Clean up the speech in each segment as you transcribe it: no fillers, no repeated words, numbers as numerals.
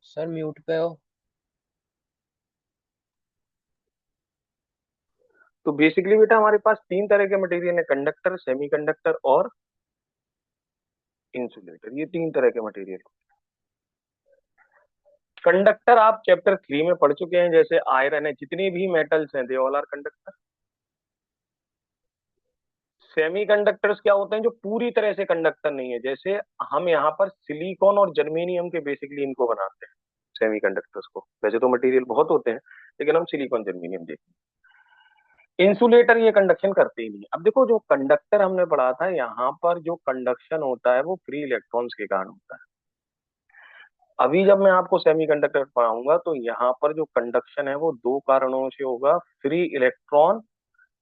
Sir mute पे हो। तो बेसिकली बेटा हमारे पास तीन तरह के मटेरियल है, कंडक्टर, सेमीकंडक्टर और इंसुलेटर। ये तीन तरह के मटेरियल। कंडक्टर आप चैप्टर 3 में पढ़ चुके हैं, जैसे आयरन है, जितनी भी मेटल्स हैं they all are conductor. Semiconductors क्या होते हैं? जो पूरी तरह से कंडक्टर नहीं है, जैसे हम यहाँ पर सिलिकॉन और जर्मेनियम के बेसिकली इनको बनाते हैं सेमीकंडक्टर्स को। वैसे तो मटेरियल बहुत होते हैं, लेकिन हम सिलिकॉन जर्मेनियम देखते हैं। इंसुलेटर ये कंडक्शन करते ही नहीं। अब देखो, जो कंडक्टर हमने पढ़ा था, यहाँ पर जो कंडक्शन होता है वो फ्री इलेक्ट्रॉन्स के कारण होता है। अभी जब मैं आपको सेमीकंडक्टर पढ़ाऊंगा तो यहाँ पर जो कंडक्शन है वो दो कारणों से होगा, free electron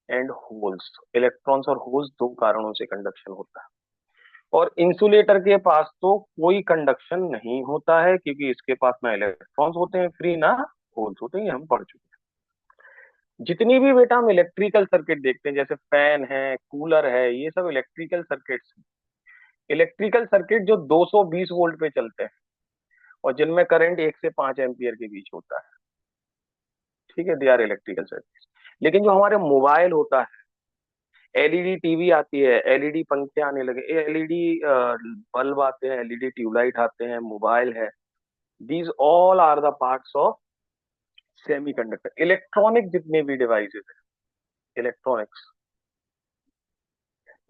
and holes. Electrons और होल्स दो कारणों से कंडक्शन होता है। और इंसुलेटर के पास तो कोई कंडक्शन नहीं होता है, क्योंकि इसके पास ना इलेक्ट्रॉन्स होते हैं फ्री, ना होल्स होते हैं। ये हम पढ़ चुके हैं। जितनी भी बेटा हम इलेक्ट्रिकल सर्किट देखते हैं, जैसे फैन है, कूलर है, ये सब इलेक्ट्रिकल सर्किट्स। इलेक्ट्रिकल सर्किट जो 220 वोल्ट पे चलते हैं और जिनमें करंट 1 से 5 एम्पियर के बीच होता है, ठीक है, दे आर इलेक्ट्रिकल सर्किट। लेकिन जो हमारे मोबाइल होता है, एलईडी टीवी आती है, एलईडी पंखे आने लगे, एलईडी बल्ब आते हैं, एलईडी ट्यूबलाइट आते हैं, मोबाइल है, these all are the parts of semiconductor. Electronic जितने भी डिवाइसेस है, इलेक्ट्रॉनिक्स,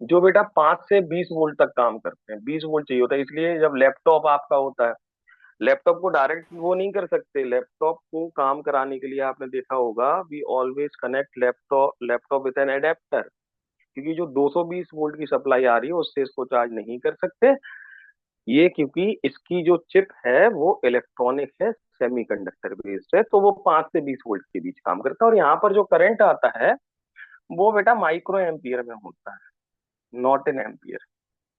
जो बेटा 5 से 20 वोल्ट तक काम करते हैं। 20 वोल्ट चाहिए होता है, इसलिए जब लैपटॉप आपका होता है, लैपटॉप को डायरेक्ट वो नहीं कर सकते। लैपटॉप को काम कराने के लिए आपने देखा होगा, we always connect laptop laptop with an adapter, क्योंकि जो 220 वोल्ट की सप्लाई आ रही है उससे इसको चार्ज नहीं कर सकते। ये क्योंकि इसकी जो चिप है वो इलेक्ट्रॉनिक है, सेमीकंडक्टर बेस्ड है, तो वो 5 से 20 वोल्ट के बीच काम करता है। और यहाँ पर जो करंट आता है वो बेटा माइक्रो एम्पियर में होता है, नॉट इन एम्पियर।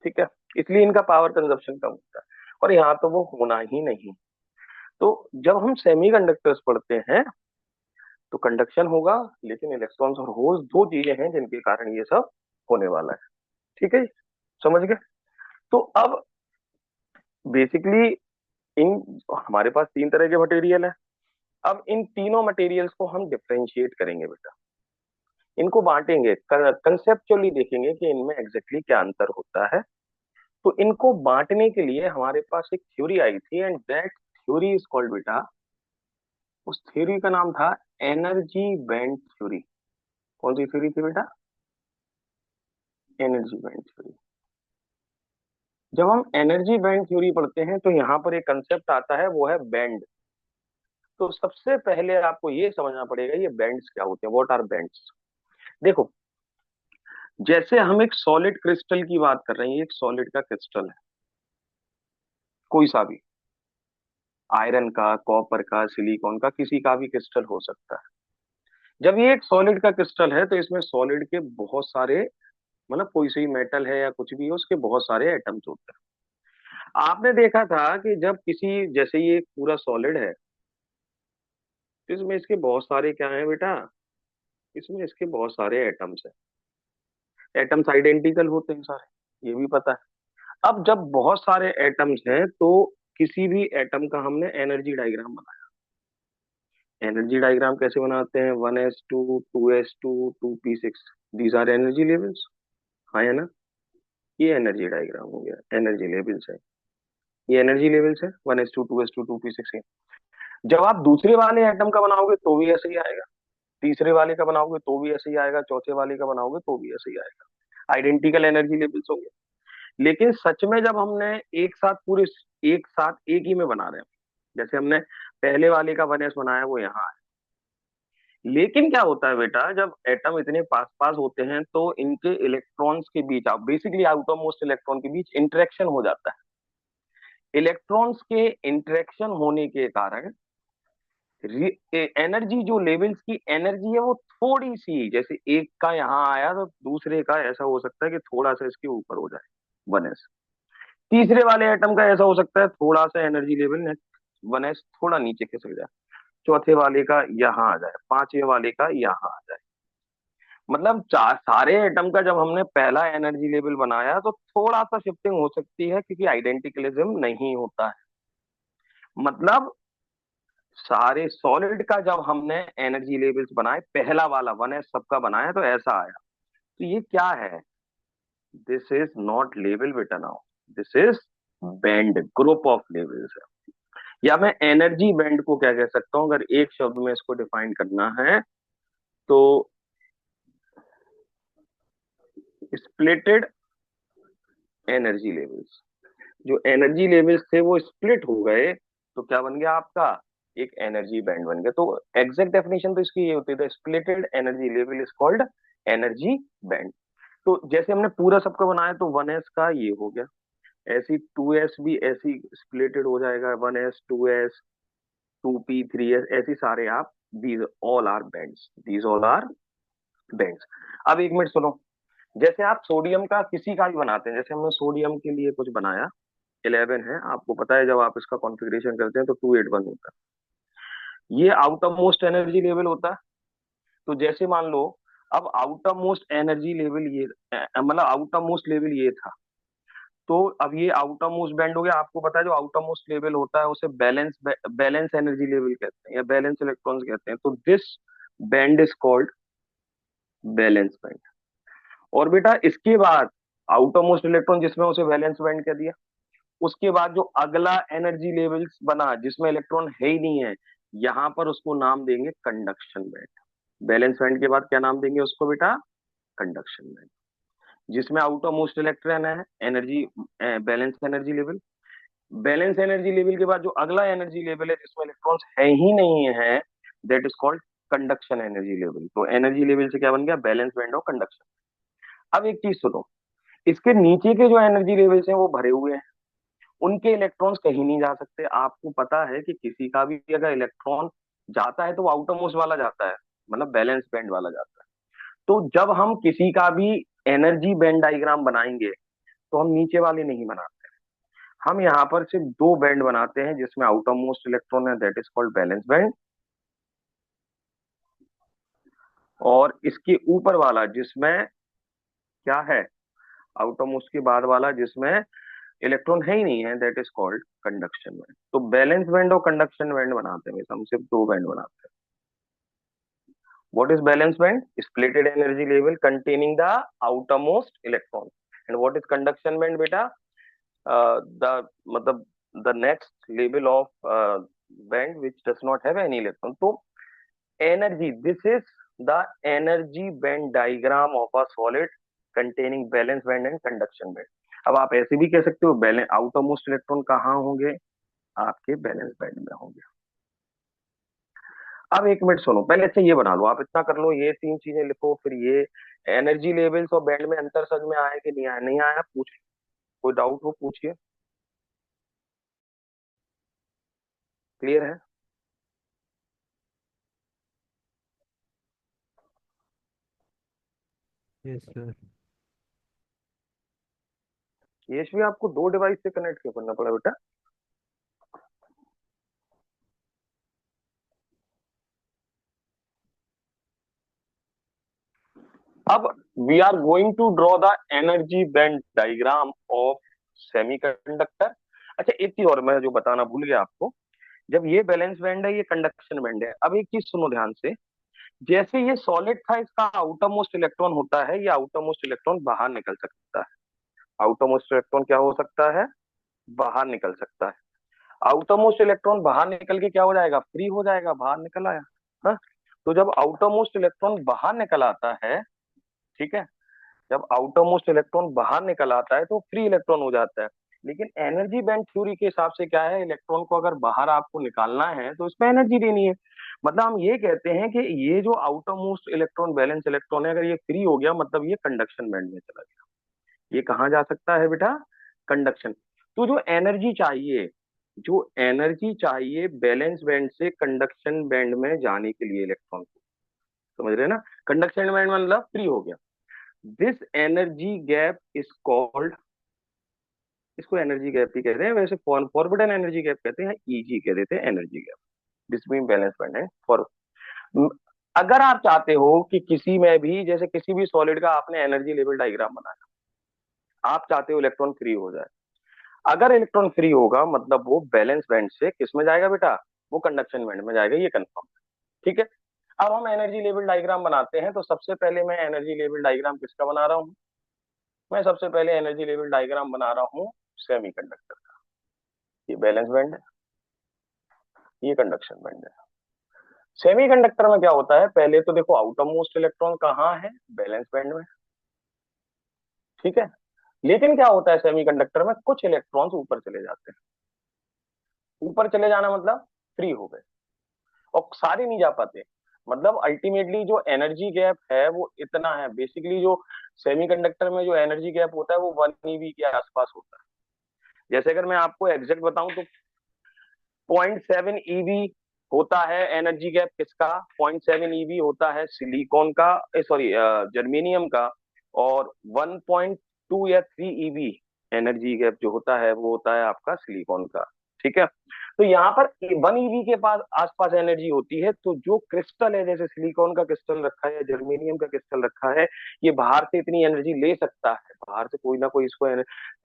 ठीक है, इसलिए इनका पावर कंजप्शन कम होता है, और यहाँ तो वो होना ही नहीं। तो जब हम सेमीकंडक्टर्स पढ़ते हैं तो कंडक्शन होगा, लेकिन इलेक्ट्रॉन्स और होल्स दो चीजें हैं जिनके कारण ये सब होने वाला है। ठीक है, समझ गए? तो अब बेसिकली इन हमारे पास तीन तरह के मटेरियल है। अब इन तीनों मटेरियल्स को हम डिफरेंशिएट करेंगे बेटा, इनको बांटेंगे, कंसेप्चुअली देखेंगे कि इनमें एग्जैक्टली क्या अंतर होता है। तो इनको बांटने के लिए हमारे पास एक थ्योरी आई थी, and that theory is called बेटा, उस थ्योरी का नाम था एनर्जी बैंड थ्योरी। कौन सी थ्योरी थी बेटा? Energy band theory. जब हम एनर्जी बैंड थ्योरी पढ़ते हैं तो यहाँ पर एक कंसेप्ट आता है, वो है बैंड। तो सबसे पहले आपको ये समझना पड़ेगा ये बैंड्स क्या होते हैं, व्हाट आर बैंड्स। देखो, जैसे हम एक सॉलिड क्रिस्टल की बात कर रहे हैं, ये एक सॉलिड का क्रिस्टल है, कोई सा भी, आयरन का, कॉपर का, सिलिकॉन का, किसी का भी क्रिस्टल हो सकता है। जब ये एक सॉलिड का क्रिस्टल है तो इसमें सॉलिड के बहुत सारे, मतलब कोई सी मेटल है या कुछ भी है, उसके बहुत सारे एटम्स होते हैं। आपने देखा था कि जब किसी, जैसे ये एक पूरा सॉलिड है, तो इसमें इसके बहुत सारे क्या है बेटा, इसमें इसके बहुत सारे एटम्स हैं। एटम्स आइडेंटिकल होते हैं सारे, ये भी पता है। अब जब बहुत सारे एटम्स हैं तो किसी भी एटम का हमने एनर्जी डायग्राम बनाया। एनर्जी डायग्राम कैसे बनाते हैं? 1s2, 2s2, 2p6, these are energy levels. हाँ है ना? ये एनर्जी डायग्राम हो गया, एनर्जी लेवल्स है। ये एनर्जी लेवल्स है, 1s2, 2s2, 2p6 है। जब आप दूसरे वाले एटम का बनाओगे तो भी ऐसे ही आएगा, तीसरे वाले का बनाओगे तो भी ऐसे ही आएगा, चौथे वाले का बनाओगे तो भी ऐसे ही आएगा। आइडेंटिकल एनर्जी लेवल्स होंगे। लेकिन सच में जब हमने एक साथ पूरे, एक साथ एक ही में बना रहे हैं, जैसे हमने पहले वाले का 1s बनाया, वो यहाँ है। लेकिन क्या होता है बेटा, जब एटम इतने पास पास होते हैं तो इनके इलेक्ट्रॉन्स के बीच, आप बेसिकली आउटर मोस्ट इलेक्ट्रॉन के बीच इंटरेक्शन हो जाता है। इलेक्ट्रॉन्स के इंटरेक्शन होने के कारण एनर्जी, जो लेवल्स की एनर्जी है वो थोड़ी सी, जैसे एक का यहाँ आया तो दूसरे का ऐसा हो सकता है कि थोड़ा सा इसके ऊपर हो जाए, 1s। तीसरे वाले एटम का ऐसा हो सकता है थोड़ा सा एनर्जी लेवल 1s थोड़ा नीचे खिसक जाए, चौथे वाले का यहाँ आ जाए, पांचवे वाले का यहाँ आ जाए। मतलब चार सारे एटम का जब हमने पहला एनर्जी लेवल बनाया तो थोड़ा सा शिफ्टिंग हो सकती है, क्योंकि आइडेंटिकलिज्म नहीं होता है। मतलब सारे सॉलिड का जब हमने एनर्जी लेवल्स बनाए, पहला वाला 1s सबका बनाया तो ऐसा आया। तो ये क्या है? दिस इज नॉट लेवल बेटा, now this is band, group of levels है। या मैं एनर्जी बैंड को क्या कह सकता हूं, अगर एक शब्द में इसको डिफाइन करना है तो स्प्लिटेड एनर्जी लेवल्स। जो एनर्जी लेवल्स थे वो स्प्लिट हो गए, तो क्या बन गया आपका? एक एनर्जी बैंड बन गया। तो एग्जैक्ट डेफिनेशन तो इसकी ये होती है, splitted energy level is called energy band. तो जैसे हमने पूरा सबका बनाया तो 1s का ये हो गया, ऐसी 2s भी ऐसी स्प्लिटेड हो जाएगा, 1s 2s 2p 3s, ऐसी सारे आप, these all are bands, these all are bands. अब एक मिनट सुनो, जैसे आप सोडियम का किसी का भी बनाते हैं, जैसे हमने सोडियम के लिए कुछ बनाया, 11 है, आपको पता है जब आप इसका कॉन्फ़िगरेशन करते हैं तो 281 होता है, ये आउटर मोस्ट एनर्जी लेवल होता है। तो जैसे मान लो, अब आउटर मोस्ट एनर्जी लेवल ये, मतलब आउटर मोस्ट लेवल ये था, तो अब ये आउटर मोस्ट बैंड हो गया। आपको पता है जो आउटर मोस्ट लेवल होता है उसे बैलेंस एनर्जी लेवल कहते हैं या बैलेंस इलेक्ट्रॉन्स कहते हैं। तो this band is called balance band. और बेटा इसके बाद आउटर मोस्ट इलेक्ट्रॉन जिसमें उसे वैलेंस बैंड कह दिया, उसके बाद जो अगला एनर्जी लेवल्स बना जिसमें इलेक्ट्रॉन है ही नहीं है, यहां पर उसको नाम देंगे कंडक्शन बैंड। बैलेंस बैंड के बाद क्या नाम देंगे उसको बेटा? Conduction band. जिसमें आउटर मोस्ट इलेक्ट्रॉन है, energy, balance energy level, balance energy level के बाद जो अगला एनर्जी लेवल है जिसमें इलेक्ट्रॉन्स है ही नहीं है, that is called conduction energy level. तो एनर्जी लेवल से क्या बन गया? बैलेंस बैंड और कंडक्शन। अब एक चीज सुनो, इसके नीचे के जो एनर्जी लेवल्स हैं वो भरे हुए हैं, उनके इलेक्ट्रॉन्स कहीं नहीं जा सकते। आपको पता है कि किसी का भी अगर इलेक्ट्रॉन जाता है तो वो आउटर मोस्ट वाला जाता है, मतलब बैलेंस बैंड वाला जाता है। तो जब हम किसी का भी एनर्जी बैंड डायग्राम बनाएंगे तो हम नीचे वाले नहीं बनाते, हम यहाँ पर सिर्फ दो बैंड बनाते हैं जिसमें आउटर मोस्ट इलेक्ट्रॉन है, that is called balance band. और इसके ऊपर वाला जिसमें क्या है, आउटर मोस्ट के बाद वाला जिसमें इलेक्ट्रॉन है ही नहीं है, that is called conduction band. तो बैलेंस बैंड और कंडक्शन बैंड बनाते हैं, हम सिर्फ दो बैंड बनाते हैं। What is valence band? Splitted energy level containing the outermost electron. And what is conduction band, beta? The मतलब the next level of band which does not have any electron. So energy. This is the energy band diagram of a solid containing valence band and conduction band. अब आप ऐसे भी कह सकते हो, balance outer most electron कहाँ होंगे? आपके बैलेंस बैंड में होंगे। अब एक मिनट सुनो, पहले अच्छा ये बना लो, आप इतना कर लो, ये तीन चीजें लिखो, फिर ये एनर्जी लेवल्स और बैंड में अंतर समझ में आया कि नहीं आया? नहीं आया पूछ, कोई डाउट हो पूछिए, क्लियर है? Yes sir. ये भी आपको दो डिवाइस से कनेक्ट क्यों करना पड़ा बेटा? अब we are going to draw the energy band diagram of semiconductor. अच्छा एक चीज और मैं जो बताना भूल गया आपको, जब ये बैलेंस बैंड है, ये कंडक्शन बैंड है। अब एक चीज सुनो ध्यान से, जैसे ये सॉलिड था, इसका आउटर मोस्ट इलेक्ट्रॉन होता है, ये आउटर मोस्ट इलेक्ट्रॉन बाहर निकल सकता है। आउटर मोस्ट इलेक्ट्रॉन क्या हो सकता है? बाहर निकल सकता है। आउटर मोस्ट इलेक्ट्रॉन बाहर निकल के क्या हो जाएगा? फ्री हो जाएगा, बाहर निकल आया। हाँ? तो जब आउटर मोस्ट इलेक्ट्रॉन बाहर निकल आता है, ठीक है, जब आउटर मोस्ट इलेक्ट्रॉन बाहर निकल आता है तो फ्री इलेक्ट्रॉन हो जाता है। लेकिन एनर्जी बैंड थ्योरी के हिसाब से क्या है, इलेक्ट्रॉन को अगर बाहर आपको निकालना है तो इसमें एनर्जी देनी है। मतलब हम ये कहते हैं कि ये जो outer most electron balance electron है, अगर ये फ्री हो गया मतलब ये कंडक्शन बैंड में चला गया। ये कहाँ जा सकता है बेटा? कंडक्शन। तो जो एनर्जी चाहिए बैलेंस बैंड से कंडक्शन बैंड में जाने के लिए इलेक्ट्रॉन को, समझ रहे हैं ना? कंडक्शन बैंड मतलब फ्री हो गया। This energy gap is called, इसको एनर्जी गैप ही कहते हैं, वैसे फॉरवर्ड एनर्जी गैप कहते हैं, ईजी कह देते हैं energy gap between balance band है फॉर। अगर आप चाहते हो कि किसी में भी, जैसे किसी भी सॉलिड का आपने एनर्जी लेवल डायग्राम बनाया, आप चाहते हो इलेक्ट्रॉन फ्री हो जाए, अगर इलेक्ट्रॉन फ्री होगा मतलब वो बैलेंस बैंड से किस में जाएगा बेटा? वो कंडक्शन बैंड में जाएगा, ये कंफर्म। ठीक है। अब हम एनर्जी लेवल डायग्राम बनाते हैं, तो सबसे पहले मैं एनर्जी लेवल डायग्राम किसका बना रहा हूँ? मैं सबसे पहले एनर्जी लेवल डायग्राम बना रहा हूँ सेमीकंडक्टर का। ये बैलेंस बैंड है, ये कंडक्शन बैंड है। सेमीकंडक्टर में क्या होता है, पहले तो देखो आउटर मोस्ट इलेक्ट्रॉन कहाँ है, बैलेंस बैंड में। ठीक है। लेकिन क्या होता है सेमीकंडक्टर में, कुछ इलेक्ट्रॉन्स ऊपर चले जाते हैं। ऊपर चले जाना मतलब फ्री हो गए, और सारे नहीं जा पाते। मतलब अल्टीमेटली जो एनर्जी गैप है वो इतना है, बेसिकली जो सेमीकंडक्टर में जो एनर्जी गैप होता है वो 1 eV के आसपास होता है। जैसे अगर मैं आपको एग्जैक्ट बताऊं तो 0.7 eV होता है एनर्जी गैप किसका, 0.7 eV होता है सिलिकॉन का, सॉरी जर्मेनियम का। और 1.2 या 3 eV एनर्जी गैप जो होता है वो होता है आपका सिलिकॉन का। ठीक है। तो यहाँ पर 1 eV के पास आसपास एनर्जी होती है, तो जो क्रिस्टल है, जैसे सिलिकॉन का क्रिस्टल रखा है या जर्मेनियम का क्रिस्टल रखा है, ये बाहर से इतनी एनर्जी ले सकता है, बाहर से कोई ना कोई इसको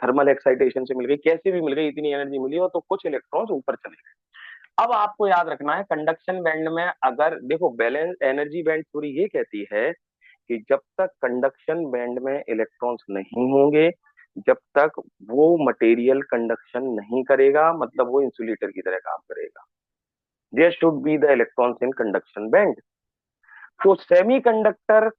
थर्मल एक्साइटेशन से मिल गई, कैसे भी मिल गई, इतनी एनर्जी मिली, और तो कुछ इलेक्ट्रॉन्स ऊपर चले गए। अब आपको याद रखना है कंडक्शन बैंड में, अगर देखो बैलेंस एनर्जी बैंड थ्योरी ये कहती है कि जब तक कंडक्शन बैंड में इलेक्ट्रॉन्स नहीं होंगे, जब तक वो मटेरियल कंडक्शन नहीं करेगा, मतलब वो इंसुलेटर की तरह काम करेगा। There should be the electrons in conduction band. तो सेमीकंडक्टर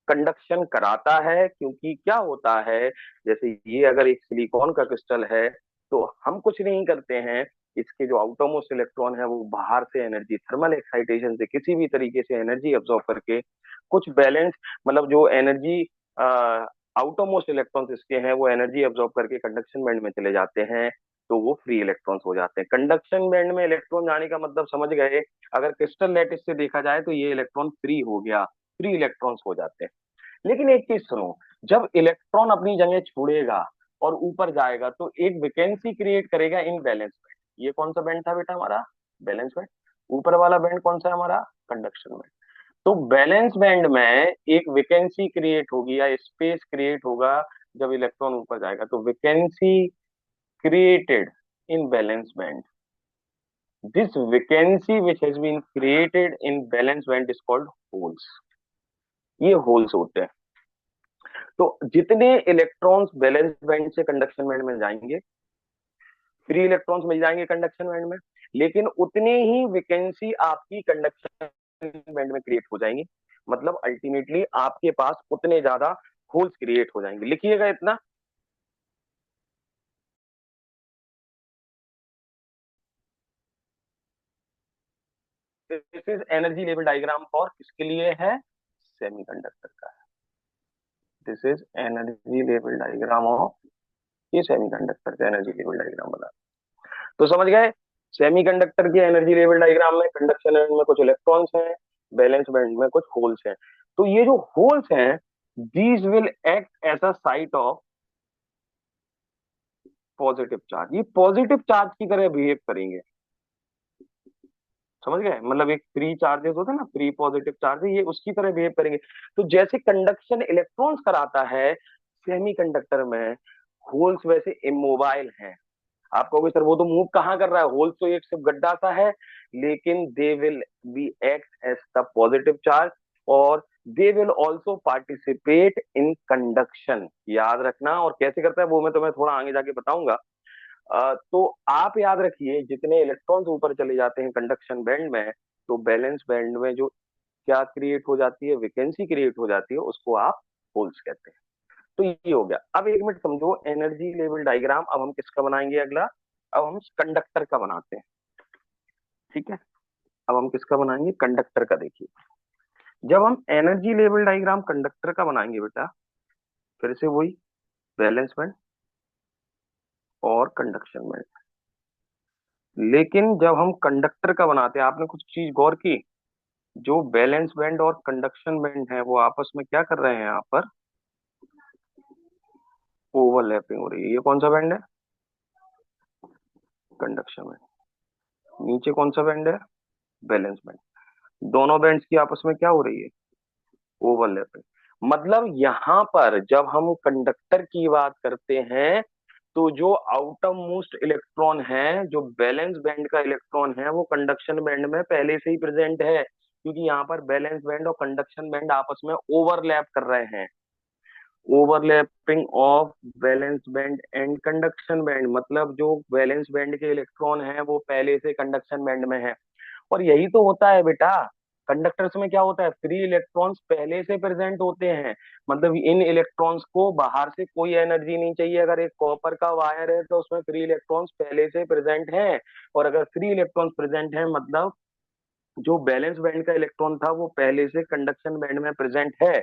कंडक्शन कराता है, क्योंकि क्या होता है, जैसे ये अगर एक सिलिकॉन का क्रिस्टल है, तो हम कुछ नहीं करते हैं, इसके जो आउटरमोस्ट इलेक्ट्रॉन है वो बाहर से एनर्जी थर्मल एक्साइटेशन से किसी भी तरीके से एनर्जी अब्सॉर्ब करके कुछ बैलेंस, मतलब जो एनर्जी आउटरमोस्ट इलेक्ट्रॉन्स इसके हैं वो एनर्जी अब्सॉर्ब करके कंडक्शन बैंड में चले जाते हैं, तो वो फ्री इलेक्ट्रॉन्स हो जाते हैं। कंडक्शन बैंड में इलेक्ट्रॉन जाने का मतलब समझ गए, अगर क्रिस्टल लैटिस से देखा जाए तो ये इलेक्ट्रॉन फ्री हो गया, फ्री इलेक्ट्रॉन्स हो जाते हैं। लेकिन एक चीज सुनो, जब इलेक्ट्रॉन अपनी जगह छोड़ेगा और ऊपर जाएगा तो एक वैकेंसी क्रिएट करेगा इन बैलेंस बैंड। ये कौन सा बैंड था बेटा हमारा, बैलेंस बैंड। ऊपर वाला बैंड कौन सा है हमारा, कंडक्शन बैंड। तो बैलेंस बैंड में एक वैकेंसी क्रिएट होगी या स्पेस क्रिएट होगा जब इलेक्ट्रॉन ऊपर जाएगा, तो vacancy created in balance band, this vacancy which has been created in balance band is called holes. ये होल्स होते हैं। तो जितने इलेक्ट्रॉन्स बैलेंस बैंड से कंडक्शन बैंड में जाएंगे, फ्री इलेक्ट्रॉन्स मिल जाएंगे कंडक्शन बैंड में, लेकिन उतने ही वैकेंसी आपकी कंडक्शन बैंड में क्रिएट हो जाएंगी। मतलब अल्टीमेटली आपके पास उतने ज्यादा होल्स क्रिएट हो जाएंगे। लिखिएगा इतना, this is energy level diagram for किसके लिए है, सेमीकंडक्टर का। This is energy level diagram of, ये सेमीकंडक्टर का एनर्जी लेवल डायग्राम बना। तो समझ गए, सेमीकंडक्टर की एनर्जी लेवल डायग्राम में कंडक्शन बैंड में कुछ इलेक्ट्रॉन्स हैं, बैलेंस बैंड में कुछ होल्स हैं। तो ये जो होल्स हैं, these will act as a site of positive charge. ये पॉजिटिव चार्ज की तरह बिहेव करेंगे, समझ गए। मतलब एक फ्री चार्जेस होते हैं ना, फ्री पॉजिटिव चार्ज, ये उसकी तरह बिहेव करेंगे। तो जैसे कंडक्शन इलेक्ट्रॉन्स कराता है सेमीकंडक्टर में, होल्स वैसे इमोबाइल हैं। आप कहोगे सर वो तो मूव कहाँ कर रहा है, होल्स तो एक सिर्फ गड्ढा सा है, लेकिन they will be act as the positive charge, और they will also participate in conduction. याद रखना, और कैसे करता है वो मैं तुम्हें थोड़ा आगे जाके बताऊंगा। तो आप याद रखिए, जितने इलेक्ट्रॉन्स ऊपर चले जाते हैं कंडक्शन बैंड में, तो बैलेंस बैंड में जो क्या क्रिएट हो जाती है, वैकेंसी क्रिएट हो जाती है, उसको आप होल्स कहते हैं। तो ये हो गया। अब एक मिनट समझो, एनर्जी लेवल डायग्राम अब हम किसका बनाएंगे अगला, अब हम कंडक्टर का बनाते हैं। ठीक है। अब हम किसका बनाएंगे, कंडक्टर का। देखिए, जब हम एनर्जी लेवल डायग्राम कंडक्टर का बनाएंगे बेटा, फिर से वही बैलेंस बैंड और कंडक्शन बैंड। लेकिन जब हम कंडक्टर का बनाते हैं, आपने कुछ चीज गौर की, जो बैलेंस बैंड और कंडक्शन बैंड है वो आपस में क्या कर रहे हैं, यहाँ पर ओवरलैपिंग हो रही है। ये कौन सा बैंड है, कंडक्शन बैंड। नीचे कौन सा बैंड है, बैलेंस बैंड। दोनों बैंड्स की आपस में क्या हो रही है, ओवरलैपिंग। मतलब यहाँ पर जब हम कंडक्टर की बात करते हैं, तो जो आउटर मोस्ट इलेक्ट्रॉन है, जो वैलेंस बैंड का इलेक्ट्रॉन है, वो कंडक्शन बैंड में पहले से ही प्रेजेंट है, क्योंकि यहाँ पर वैलेंस बैंड और कंडक्शन बैंड आपस में ओवरलैप कर रहे हैं। Overlapping of valence band and conduction band, मतलब जो वैलेंस बैंड के इलेक्ट्रॉन है वो पहले से कंडक्शन बैंड में है। और यही तो होता है बेटा, कंडक्टर्स में क्या होता है, फ्री इलेक्ट्रॉन्स पहले से प्रेजेंट होते हैं। मतलब इन इलेक्ट्रॉन्स को बाहर से कोई एनर्जी नहीं चाहिए। अगर एक कॉपर का वायर है तो उसमें फ्री इलेक्ट्रॉन्स पहले से प्रेजेंट हैं, और अगर फ्री इलेक्ट्रॉन्स प्रेजेंट हैं मतलब जो बैलेंस बैंड का इलेक्ट्रॉन था वो पहले से कंडक्शन बैंड में प्रेजेंट है।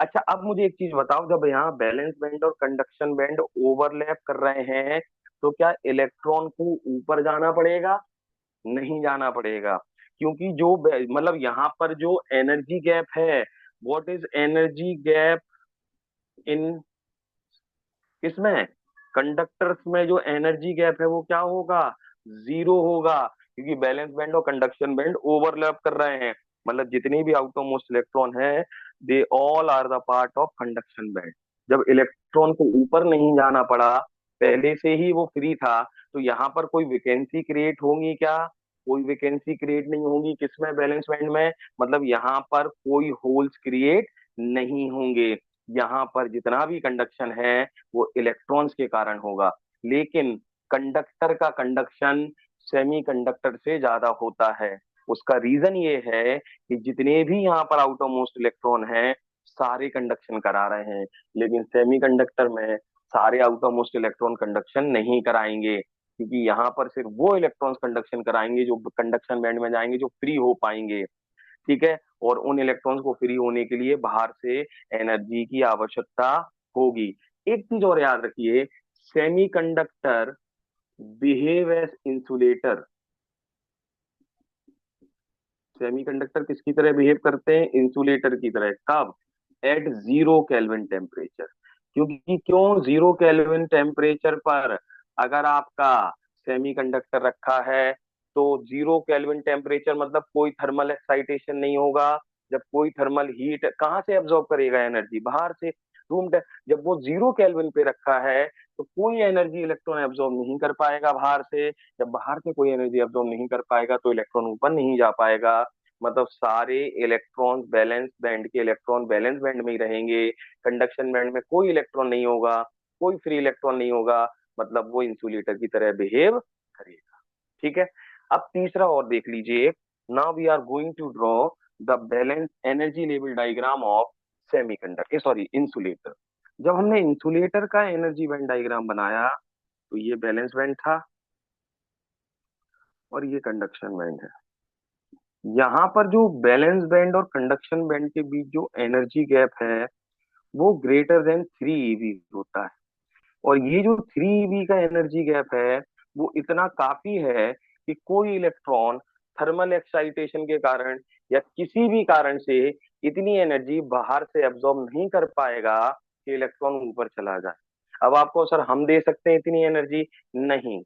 अच्छा, अब मुझे एक चीज बताओ, जब यहाँ बैलेंस बैंड और कंडक्शन बैंड ओवरलैप कर रहे हैं तो क्या इलेक्ट्रॉन को ऊपर जाना पड़ेगा? नहीं जाना पड़ेगा, क्योंकि जो मतलब यहाँ पर जो एनर्जी गैप है, what is energy gap in, किसमें, कंडक्टर्स में जो एनर्जी गैप है वो क्या होगा, जीरो होगा, क्योंकि बैलेंस बैंड और कंडक्शन बैंड ओवरलैप कर रहे हैं। मतलब जितने भी आउटर मोस्ट इलेक्ट्रॉन है, they all are the part of conduction band. जब इलेक्ट्रॉन को ऊपर नहीं जाना पड़ा, पहले से ही वो फ्री था, तो यहाँ पर कोई वैकेंसी क्रिएट होगी क्या? कोई वैकेंसी क्रिएट नहीं होगी, किसमें, बैलेंस बैंड में। मतलब यहाँ पर कोई होल्स क्रिएट नहीं होंगे। यहाँ पर जितना भी कंडक्शन है वो इलेक्ट्रॉन्स के कारण होगा। लेकिन कंडक्टर का कंडक्शन सेमी कंडक्टर से ज्यादा होता है। उसका रीजन ये है कि जितने भी यहाँ पर आउटर मोस्ट इलेक्ट्रॉन हैं सारे कंडक्शन करा रहे हैं, लेकिन सेमी कंडक्टर में सारे आउटर मोस्ट इलेक्ट्रॉन कंडक्शन नहीं कराएंगे, क्योंकि यहाँ पर सिर्फ वो इलेक्ट्रॉन्स कंडक्शन कराएंगे जो कंडक्शन बैंड में जाएंगे, जो फ्री हो पाएंगे। ठीक है, और उन इलेक्ट्रॉन्स को फ्री होने के लिए बाहर से एनर्जी की आवश्यकता होगी। एक चीज और याद रखिए, semiconductor behave as insulator. Semiconductor किसकी तरह बिहेव करते हैं, इंसुलेटर की तरह। कब? At zero kelvin temperature. क्योंकि क्यों जीरो केल्विन टेम्परेचर पर अगर आपका सेमीकंडक्टर रखा है तो जीरो केल्विन टेम्परेचर मतलब कोई थर्मल एक्साइटेशन नहीं होगा। जब कोई थर्मल हीट कहाँ से एब्जॉर्ब करेगा एनर्जी, बाहर से। जब वो जीरो केल्विन पे रखा है तो कोई एनर्जी इलेक्ट्रॉन एब्जॉर्ब नहीं कर पाएगा बाहर से। जब बाहर से कोई एनर्जी एब्जॉर्ब नहीं कर पाएगा तो इलेक्ट्रॉन ऊपर नहीं जा पाएगा। मतलब सारे इलेक्ट्रॉन बैलेंस बैंड के इलेक्ट्रॉन बैलेंस बैंड में ही रहेंगे, कंडक्शन बैंड में कोई इलेक्ट्रॉन नहीं होगा, कोई फ्री इलेक्ट्रॉन नहीं होगा। मतलब वो इंसुलेटर की तरह बिहेव करेगा। ठीक है, अब तीसरा और देख लीजिए। Now we are going to draw the balance energy level diagram of semiconductor, sorry, insulator. जब हमने इंसुलेटर का एनर्जी बैंड डायग्राम बनाया तो ये बैलेंस बैंड था और ये कंडक्शन बैंड है। यहाँ पर जो बैलेंस बैंड और कंडक्शन बैंड के बीच जो एनर्जी गैप है वो ग्रेटर देन 3 eV होता है। और ये जो 3 eV का एनर्जी गैप है वो इतना काफी है कि कोई इलेक्ट्रॉन थर्मल एक्साइटेशन के कारण या किसी भी कारण से इतनी एनर्जी बाहर से एब्जॉर्ब नहीं कर पाएगा कि इलेक्ट्रॉन ऊपर चला जाए। अब आपको सर हम दे सकते हैं इतनी एनर्जी? नहीं,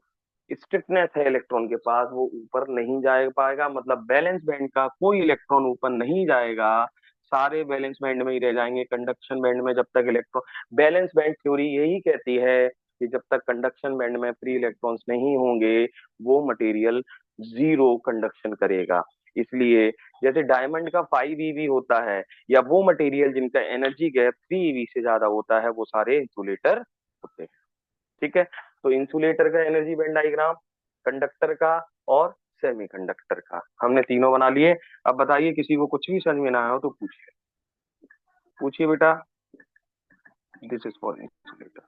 स्टिफनेस है इलेक्ट्रॉन के पास, वो ऊपर नहीं जा पाएगा। मतलब बैलेंस बैंड का कोई इलेक्ट्रॉन ऊपर नहीं जाएगा, सारे बैलेंस बैंड में ही रह जाएंगे। कंडक्शन बैंड में जब तक इलेक्ट्रॉन, बैलेंस बैंड थ्योरी यही कहती है कि जब तक कंडक्शन बैंड में फ्री इलेक्ट्रॉन्स नहीं होंगे वो मटेरियल जीरो कंडक्शन करेगा। इसलिए जैसे डायमंड का 5 eV होता है, या वो मटेरियल जिनका एनर्जी गैप 3 eV से ज्यादा होता है वो सारे इंसुलेटर होते हैं। ठीक है, तो इंसुलेटर का एनर्जी बैंड डायग्राम, कंडक्टर का और सेमीकंडक्टर का हमने तीनों बना लिए। अब बताइए किसी को कुछ भी समझ में ना आया हो तो पूछिए, पूछिए बेटा। This is for insulator.